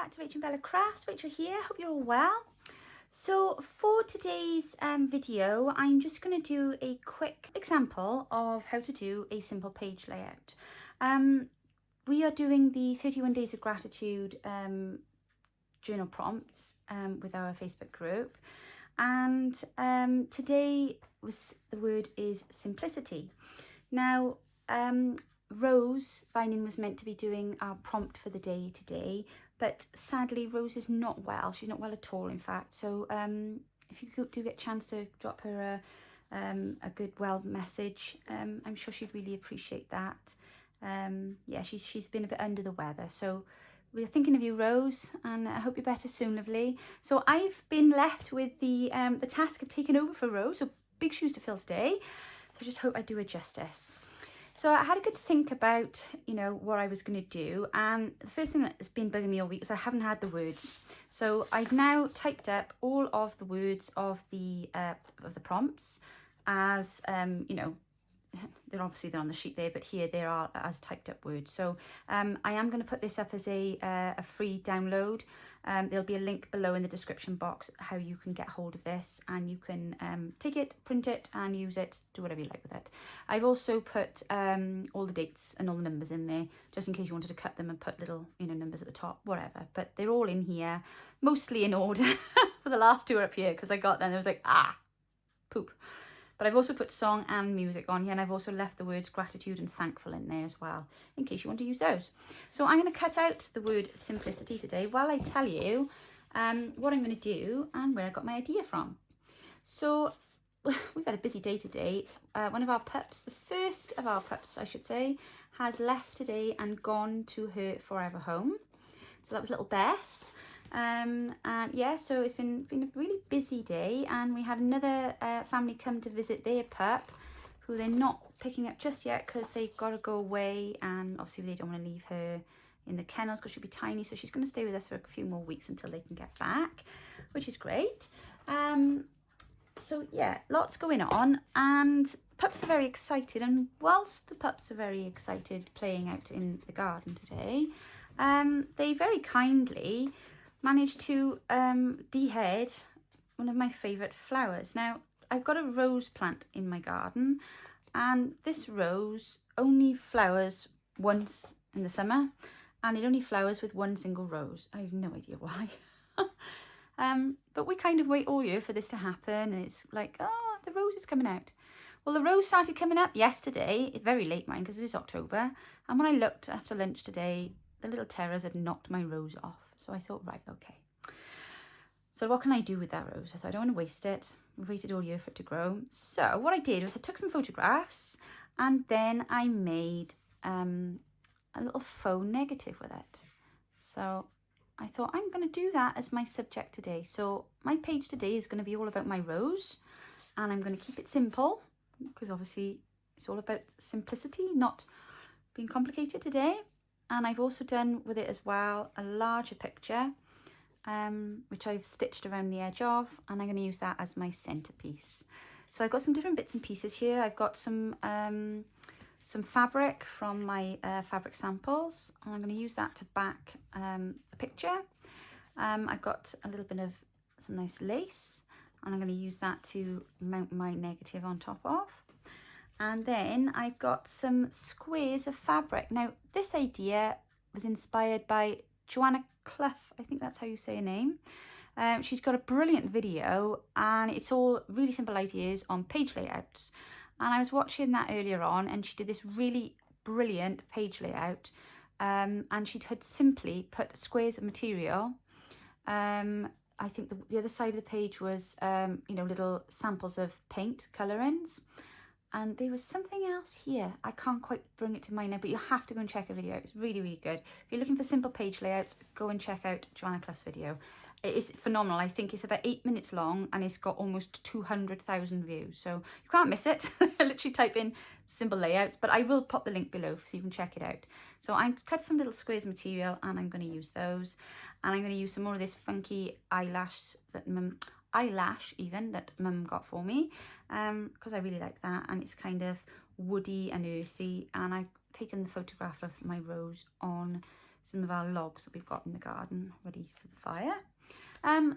back to Rachel and Bella Crafts. Rachel here, hope you're all well. So for today's video, I'm just going to do a quick example of how to do a simple page layout. We are doing the 31 Days of Gratitude journal prompts with our Facebook group, and today the word is simplicity. Now, Rose Vining was meant to be doing our prompt for the day today, but sadly Rose is not well. She's not well at all, in fact. So if you do get a chance to drop her a good well message, I'm sure she'd really appreciate that. Yeah, she's been a bit under the weather, so we're thinking of you, Rose, and I hope you're better soon, lovely. So I've been left with the task of taking over for Rose, so big shoes to fill today. So I just hope I do her justice. So I had a good think about, what I was going to do, and the first thing that's been bugging me all week is I haven't had the words. So I've now typed up all of the words of the prompts as, they're on the sheet there, but here they are as typed up words. So I am going to put this up as a free download. There'll be a link below in the description box how you can get hold of this, and you can take it, print it and use it, do whatever you like with it. I've also put all the dates and all the numbers in there, just in case you wanted to cut them and put little numbers at the top, whatever. But they're all in here, mostly in order. For the last two are up here because I got them and I was like, poop. But I've also put song and music on here, and I've also left the words gratitude and thankful in there as well, in case you want to use those. So I'm going to cut out the word simplicity today while I tell you what I'm going to do and where I got my idea from. So we've had a busy day today. One of our pups, the first of our pups, I should say, has left today and gone to her forever home. So that was little Bess. And yeah, so it's been a really busy day, and we had another family come to visit their pup, who they're not picking up just yet because they've got to go away, and obviously they don't want to leave her in the kennels because she'll be tiny, so she's going to stay with us for a few more weeks until they can get back, which is great. So yeah, lots going on, and pups are very excited, and whilst the pups are very excited playing out in the garden today, they very kindly managed to dehead one of my favourite flowers. Now, I've got a rose plant in my garden, and this rose only flowers once in the summer, and it only flowers with one single rose. I have no idea why. But we kind of wait all year for this to happen, and it's like, oh, the rose is coming out. Well, the rose started coming up yesterday. It's very late, mine, because it is October, and when I looked after lunch today, the little terrors had knocked my rose off. So I thought, right, okay. So what can I do with that rose? I thought, I don't want to waste it. We've waited all year for it to grow. So what I did was I took some photographs, and then I made a little faux negative with it. So I thought, I'm going to do that as my subject today. So my page today is going to be all about my rose, and I'm going to keep it simple because obviously it's all about simplicity, not being complicated today. And I've also done with it as well a larger picture, which I've stitched around the edge of, and I'm going to use that as my centerpiece. So I've got some different bits and pieces here. I've got some fabric from my fabric samples, and I'm going to use that to back a picture. I've got a little bit of some nice lace, and I'm going to use that to mount my negative on top of. And then I've got some squares of fabric. Now, this idea was inspired by Johanna Clough. I think that's how you say her name. She's got a brilliant video, and it's all really simple ideas on page layouts. And I was watching that earlier on, and she did this really brilliant page layout. And she had simply put squares of material. I think the other side of the page was, little samples of paint colourings. And there was something else here. I can't quite bring it to mind now, but you have to go and check her video. It's really, really good. If you're looking for simple page layouts, go and check out Johanna Clough's video. It is phenomenal. I think it's about 8 minutes long, and it's got almost 200,000 views. So you can't miss it. Literally type in simple layouts, but I will pop the link below so you can check it out. So I cut some little squares of material, and I'm going to use those. And I'm going to use some more of this funky eyelash that Mum got for me, because I really like that, and it's kind of woody and earthy, and I've taken the photograph of my rose on some of our logs that we've got in the garden ready for the fire.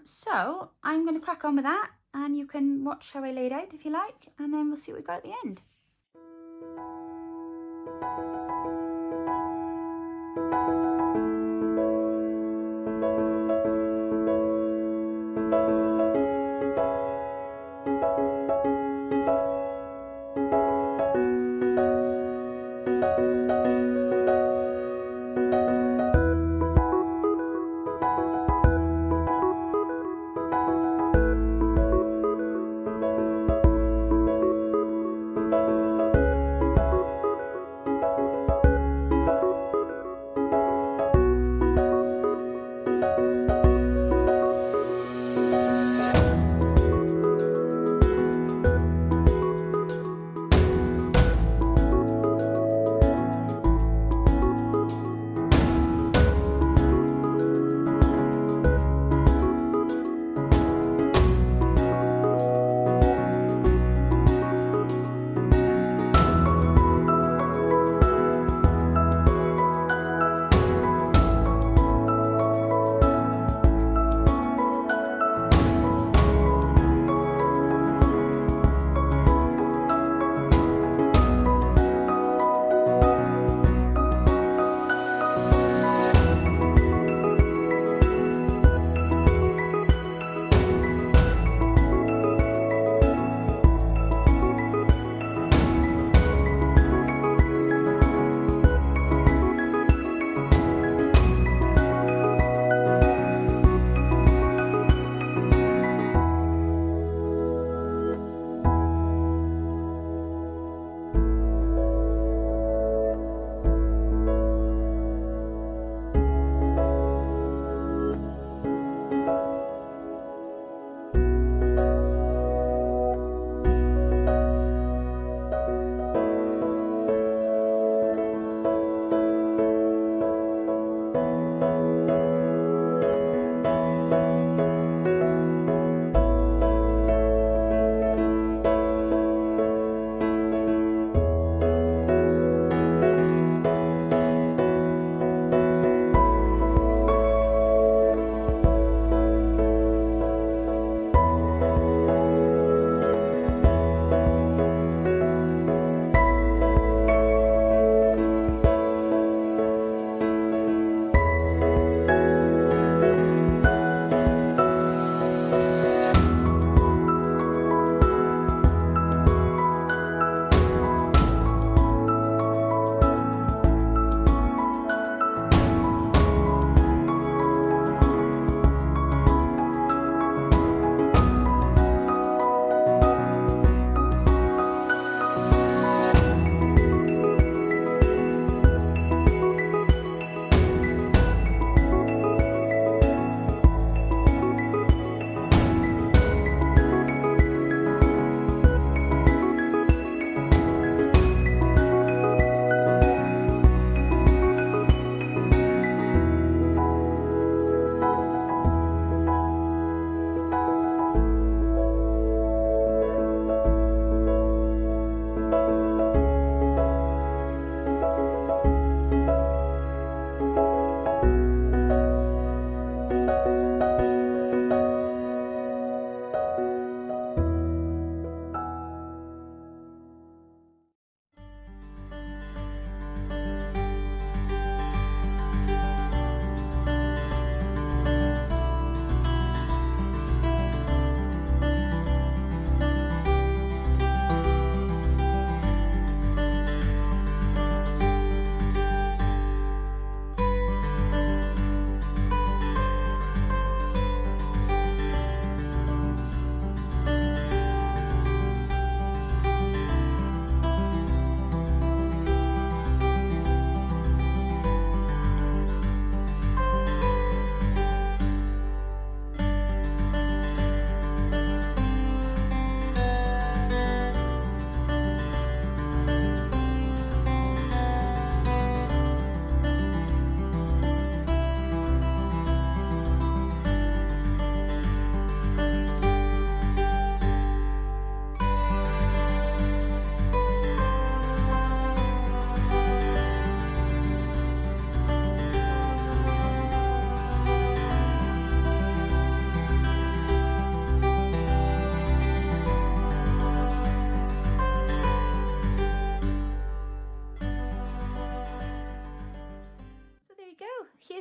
So I'm going to crack on with that, and you can watch how I laid out if you like, and then we'll see what we've got at the end.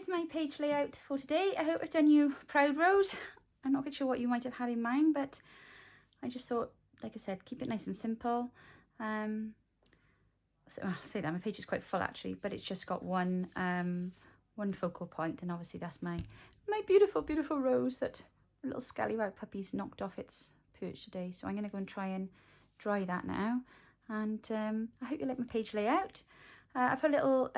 is my page layout for today. I hope I've done you proud, Rose. I'm not quite sure what you might have had in mind, but I just thought, like I said, keep it nice and simple. So I'll say that my page is quite full actually, but it's just got one focal point, and obviously that's my beautiful, beautiful Rose that a little scallywag puppy's knocked off its perch today. So I'm going to go and try and dry that now. And I hope you like my page layout. I put a little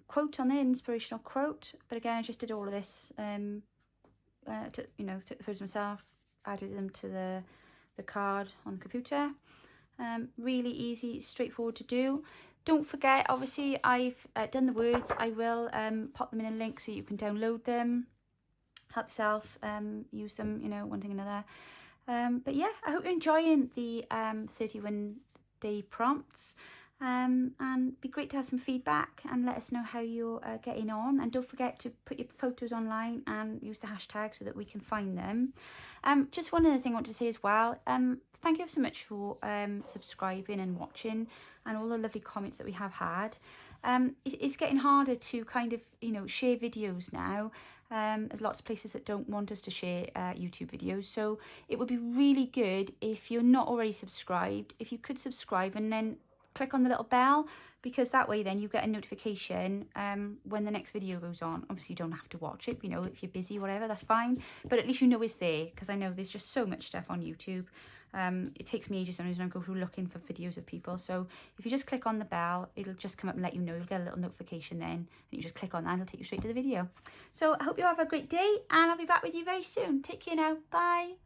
quote on there, inspirational quote. But again, I just did all of this, took the photos myself, added them to the card on the computer. Really easy, straightforward to do. Don't forget, obviously, I've done the words. I will pop them in a link so you can download them. Help yourself, use them, one thing or another. But yeah, I hope you're enjoying the 31-day prompts. And be great to have some feedback and let us know how you're getting on. And don't forget to put your photos online and use the hashtag so that we can find them. Just one other thing I want to say as well. Thank you so much for subscribing and watching and all the lovely comments that we have had. It's getting harder to kind of, share videos now. There's lots of places that don't want us to share YouTube videos. So it would be really good if you're not already subscribed, if you could subscribe and then click on the little bell, because that way then you get a notification when the next video goes on. Obviously you don't have to watch it, if you're busy, whatever, that's fine, but at least you know it's there, because I know there's just so much stuff on YouTube. It takes me ages sometimes when I go through looking for videos of people. So if you just click on the bell, it'll just come up and let you know. You'll get a little notification then, and you just click on that and it'll take you straight to the video. So I hope you have a great day, and I'll be back with you very soon. Take care now. Bye.